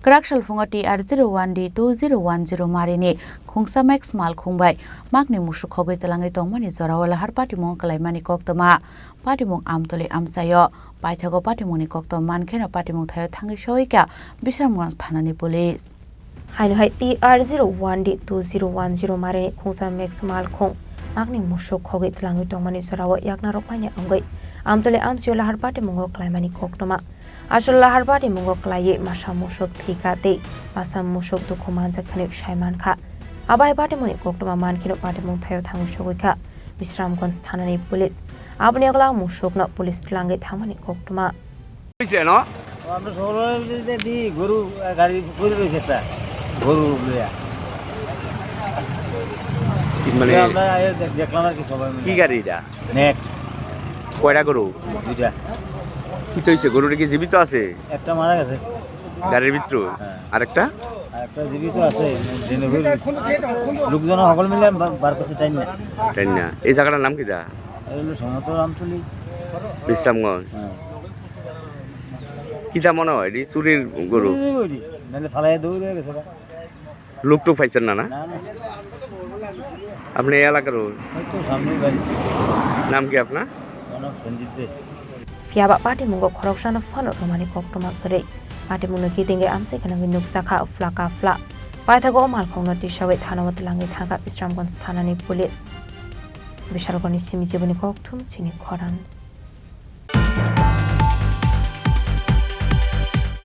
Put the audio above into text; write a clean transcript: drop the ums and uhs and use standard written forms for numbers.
Karakshal Fungati R01D2010 Marini Khungsa Max Malkhung by Mwknwi Mwswk Khogwi Twlangwi Tongmani Jorao Lahar Patimungo Kwlaimani Koktwma Patimungo Amtoli Amsayo Paithago Patimungni Koktwma Mankheno Patimungo Thayo Thangi Shoika Bisramganj Thanani Police Hainu hai TR01D2010 Marini Khungsa Max Malkhung Mwknwi Mwswk Khogwi Twlangwi Tongmani Jorao yakna rokpanya amgai Amtoli Amsayo Lahar Patimungo Kwlaimani Koktwma Asal Lahar Patimungo Kwlaiye Masa Mwswk Thikate Masa Mwswk Dukhu Manjakhanik Shaiman Kha Abai Patimungni Koktwma Mankheno Patimungo Thayo Thangi Shoika Bisramganj Thanani Police Abni agla Mwswk na Police Twlangwi Thamani Koktwma আমরা সরলে দি গরু গাড়ি করে রয়েছে একটা গরু লইয়া মানে আমরা দেখলাম আর কি সবাই মিলে কি গাড়ি এটা নেক্সট কয়টা গরু দুইটা কি হইছে গরুটা কি জীবিত আছে একটা মারা গেছে গাড়ির ভিতর আরেকটা আরেকটা জীবিত আছে লোকজন সকল মিলে বার করছে টাইম না এই জায়গাটার নাম কি যা এই হলো সমতল আমতলি বিশ্রামগঞ্জ কিটা মনে হয় এটি চুরির গরু নাহলে ফালাই দৌড়ে গেছে লোক তো পাইছেন না না না না আপনি এই এলাকার তো সামনে বাড়ি নাম কি আপনার নাম সঞ্জিত দে Fiaba Patimungo Khorang Fano Tongmani Koktwma Kare Patimungo Kitinge Amse Kanangi Nuksaka Flaka Fla Paithago Malkhung Noti Shawe Thanawa Twlangwi Thanga Bisramganj Thanani Police Bishargoni Chimi Jibuni Koktwma Chini Khorang